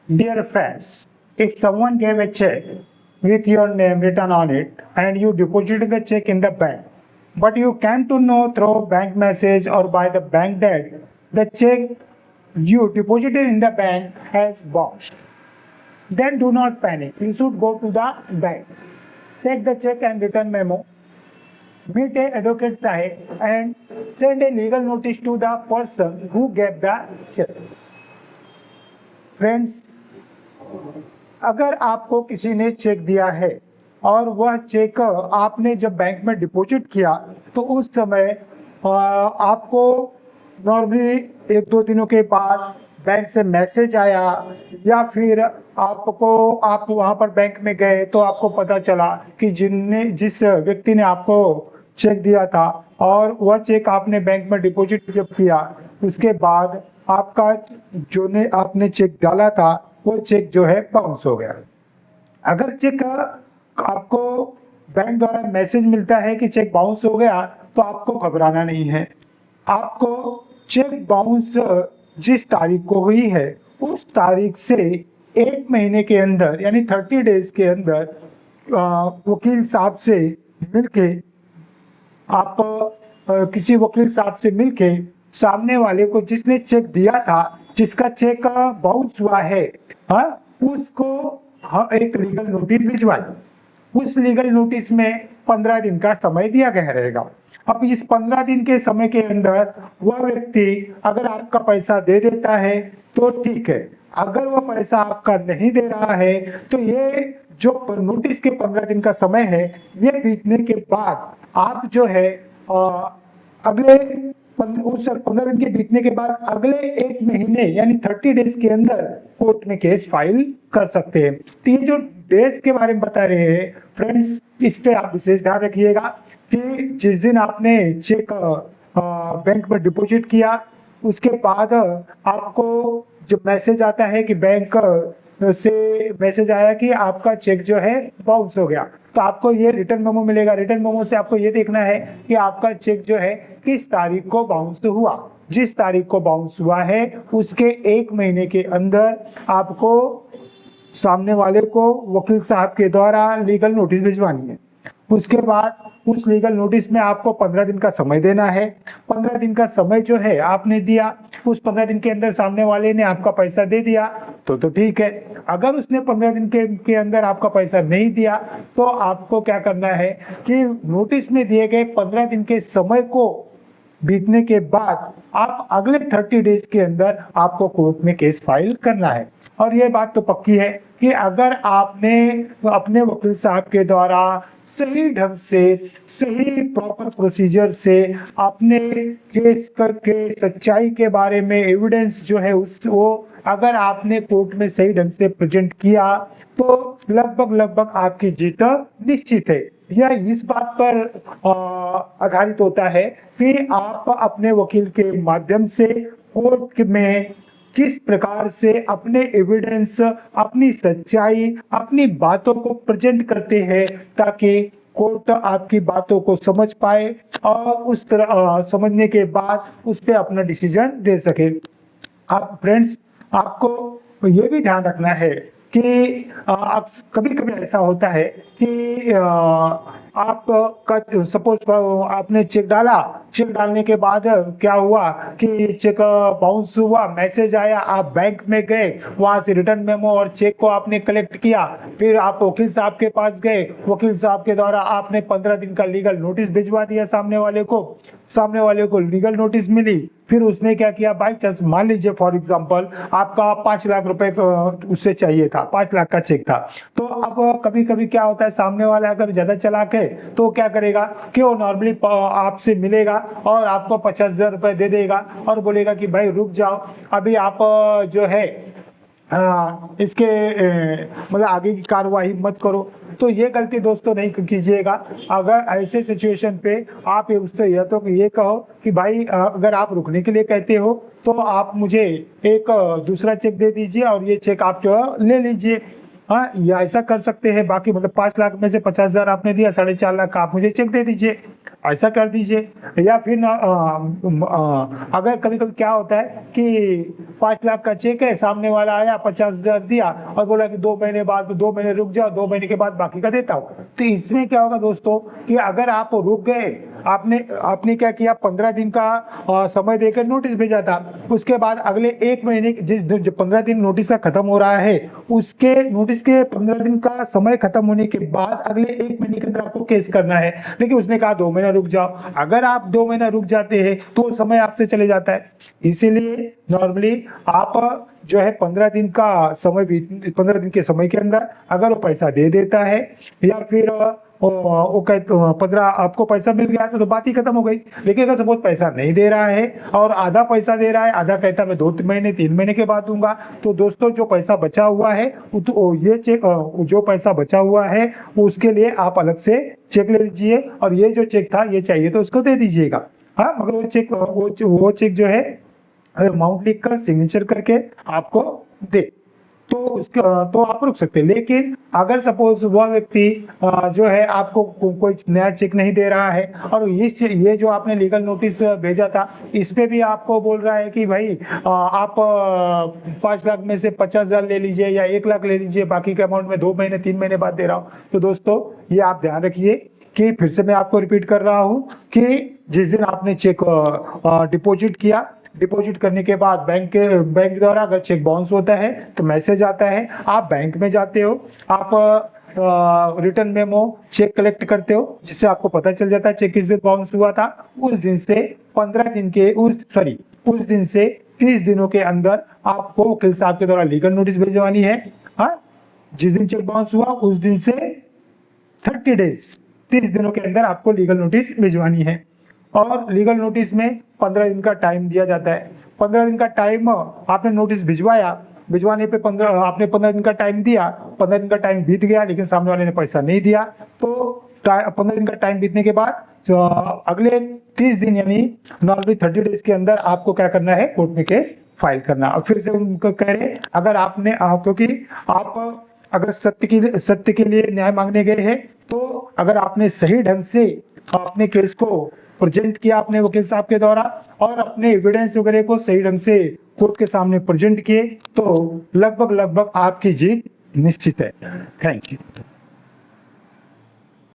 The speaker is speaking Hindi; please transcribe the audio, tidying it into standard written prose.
Dear friends, if someone gave a check with your name written on it and you deposited the check in the bank, but you came to know through bank message or by the bank that the check you deposited in the bank has bounced, then do not panic. You should go to the bank, take the check and return memo, meet a advocate sahib and send a legal notice to the person who gave the check. Friends, अगर आपको किसी ने चेक दिया है और वह चेक आपने जब बैंक में डिपॉजिट किया तो उस समय आपको नॉर्मली 1-2 दिनों के बाद बैंक से मैसेज आया या फिर आप वहां पर बैंक में गए तो आपको पता चला कि जिस व्यक्ति ने आपको चेक दिया था और वह चेक आपने बैंक में डिपॉजिट जब किया उसके बाद आपका आपने चेक डाला था वो चेक जो है बाउंस हो गया। अगर चेक आपको बैंक द्वारा मैसेज मिलता है कि चेक बाउंस हो गया तो आपको घबराना नहीं है। आपको चेक बाउंस जिस तारीख को हुई है उस तारीख से 1 महीने के अंदर यानी 30 डेज के अंदर वकील साहब से मिलके आप किसी वकील साहब से मिलके सामने वाले को जिसने चेक दिया था, जिसका चेक बाउंस हुआ है, उसको एक लीगल नोटिस भिजवाई। उस लीगल नोटिस में 15 दिन का समय दिया गया रहेगा। अब इस 15 दिन के समय के अंदर वह व्यक्ति अगर आपका पैसा दे देता है तो ठीक है, अगर वह पैसा आपका नहीं दे रहा है तो ये जो नोटिस के 15 दिन का समय है ये बीतने के बाद आप जो है अगले उस 15 दिन के बीतने के बाद अगले 1 महीने यानी 30 डेज के अंदर कोर्ट में केस फाइल कर सकते हैं। तो ये जो डेज के बारे में बता रहे हैं फ्रेंड्स, इस पे आप विशेष ध्यान रखिएगा कि जिस दिन आपने चेक बैंक में डिपॉजिट किया उसके बाद आपको जब मैसेज आता है कि बैंक से मैसेज आया कि आपका चेक जो है बाउंस हो गया, तो आपको ये रिटर्न मेमो मिलेगा। रिटर्न मेमो से आपको ये देखना है कि आपका चेक जो है किस तारीख को बाउंस हुआ। जिस तारीख को बाउंस हुआ है उसके 1 महीने के अंदर आपको सामने वाले को वकील साहब के द्वारा लीगल नोटिस भिजवानी है। उसके बाद उस लीगल नोटिस में आपको 15 दिन का समय देना है। 15 दिन का समय जो है आपने दिया, उस 15 दिन के अंदर सामने वाले ने आपका पैसा दे दिया तो ठीक है। अगर उसने 15 दिन के अंदर आपका पैसा नहीं दिया तो आपको क्या करना है कि नोटिस में दिए गए 15 दिन के समय को बीतने के बाद आप अगले 30 डेज के अंदर आपको कोर्ट में केस फाइल करना है। और ये बात तो पक्की है कि अगर आपने अपने वकील साहब के द्वारा सही ढंग से सही प्रॉपर प्रोसीजर से अपने केस करके सच्चाई के बारे में एविडेंस जो है वो अगर आपने कोर्ट में सही ढंग से प्रेजेंट किया तो लगभग आपकी जीत निश्चित है। यह इस बात पर आधारित होता है कि आप अपने वकील के माध्यम से कोर्ट में किस प्रकार से अपने एविडेंस, अपनी सच्चाई, अपनी बातों को प्रेजेंट करते हैं ताकि कोर्ट आपकी बातों को समझ पाए और उस तरह समझने के बाद उस पर अपना डिसीजन दे सके। आप फ्रेंड्स, आपको ये भी ध्यान रखना है कि कभी ऐसा होता है कि आप सपोज आपने चेक डाला, चेक डालने के बाद क्या हुआ कि चेक बाउंस हुआ, मैसेज आया, आप बैंक में गए, वहां से रिटर्न मेमो और चेक को आपने कलेक्ट किया, फिर आप वकील साहब के पास गए, वकील साहब के द्वारा आपने 15 दिन का लीगल नोटिस भिजवा दिया सामने वाले को लीगल नोटिस मिली। फिर उसने क्या किया, बाई चांस मान लीजिए फॉर एग्जांपल आपका 5 लाख रुपए उससे चाहिए था, 5 लाख का चेक था। तो अब कभी क्या होता है, सामने वाला अगर ज्यादा चालाक है तो क्या करेगा कि वो नॉर्मली आपसे मिलेगा और आपको 50,000 रुपए दे देगा और बोलेगा कि भाई रुक जाओ, अभी आप जो है इसके मतलब आगे की कार्रवाई मत करो। तो ये गलती दोस्तों नहीं कीजिएगा। अगर ऐसे सिचुएशन पे आप उससे यह तो ये कहो कि भाई अगर आप रुकने के लिए कहते हो तो आप मुझे एक दूसरा चेक दे दीजिए और ये चेक आप जो ले लीजिए। हाँ, या ऐसा कर सकते हैं। बाकी मतलब 5 लाख में से 50,000 आपने दिया, 4.5 लाख का आप मुझे चेक दे दीजिए। ऐसा कर दीजिए। या फिर अगर कभी कभी क्या होता है कि 5 लाख का चेक है, सामने वाला आया 50,000 दिया और बोला कि 2 महीने बाद, 2 महीने रुक जाओ, 2 महीने के बाद बाकी का देता हूँ। तो इसमें क्या होगा दोस्तों कि अगर आप रुक गए, आपने क्या किया, 15 दिन का समय देकर नोटिस भेजा था, उसके बाद अगले 1 महीने जिस 15 दिन नोटिस का खत्म हो रहा है, उसके नोटिस के 15 दिन का समय खत्म होने के बाद अगले 1 महीने के अंदर आपको केस करना है। लेकिन उसने कहा 2 महीना रुक जाओ। अगर आप 2 महीना रुक जाते हैं तो समय आपसे चले जाता है। इसीलिए नॉर्मली आप जो है 15 दिन का समय, 15 दिन के समय के अंदर अगर वो पैसा दे देता है या फिर वो 15 आपको पैसा मिल गया तो बात ही खत्म हो गई। लेकिन अगर सपोज पैसा नहीं दे रहा है और आधा पैसा दे रहा है, आधा कहता मैं 2 महीने 3 महीने के बाद दूंगा, तो दोस्तों जो पैसा बचा हुआ है तो ये चेक, जो पैसा बचा हुआ है उसके लिए आप अलग से चेक ले लीजिए और ये जो चेक था ये चाहिए तो उसको दे दीजिएगा। हाँ, मगर वो चेक जो है अमाउंट लिख कर सिग्नेचर करके आपको दे तो आप रुक सकते हैं। लेकिन अगर सपोज वह व्यक्ति जो है आपको कोई नया चेक नहीं दे रहा है और ये जो आपने लीगल नोटिस भेजा था इस पे भी आपको बोल रहा है कि भाई आप 5 लाख में से 50,000 ले लीजिए या 1 लाख ले लीजिए, बाकी के अमाउंट में 2 महीने 3 महीने बाद दे रहा हूँ, तो दोस्तों ये आप ध्यान रखिए कि फिर से मैं आपको रिपीट कर रहा हूँ कि जिस दिन आपने चेक डिपॉजिट किया, डिपॉजिट करने के बाद बैंक द्वारा अगर चेक बाउंस होता है तो मैसेज आता है, आप बैंक में जाते हो, आप रिटर्न मेमो चेक कलेक्ट करते हो जिससे आपको पता चल जाता है चेक किस दिन बाउंस हुआ था। उस दिन से 15 दिन के उस दिन से 30 दिनों के अंदर आपको वकील साहब के द्वारा लीगल नोटिस भिजवानी है। हाँ, जिस दिन चेक बाउंस हुआ उस दिन से 30 डेज 30 दिनों के अंदर आपको लीगल नोटिस भिजवानी है। और लीगल नोटिस में 15 दिन का टाइम दिया जाता है। 15 दिन का टाइम आपने नोटिस भिजवाने पे आपने 15 दिन का टाइम दिया, 15 दिन का टाइम बीत गया लेकिन सामने वाले ने पैसा नहीं दिया, तो 15 दिन का टाइम बीतने के बाद तो अगले 30 दिन यानी नॉर्मली 30 डेज के अंदर आपको क्या करना है, कोर्ट में केस फाइल करना। और फिर से उनको कह रहे अगर आपने क्योंकि आप अगर सत्य के लिए न्याय मांगने गए हैं तो अगर आपने सही ढंग से अपने केस को प्रेजेंट किया अपने वकील साहब के द्वारा और अपने एविडेंस वगैरह को सही ढंग से कोर्ट के सामने प्रेजेंट किए तो लगभग आपकी जीत निश्चित है। Thank you.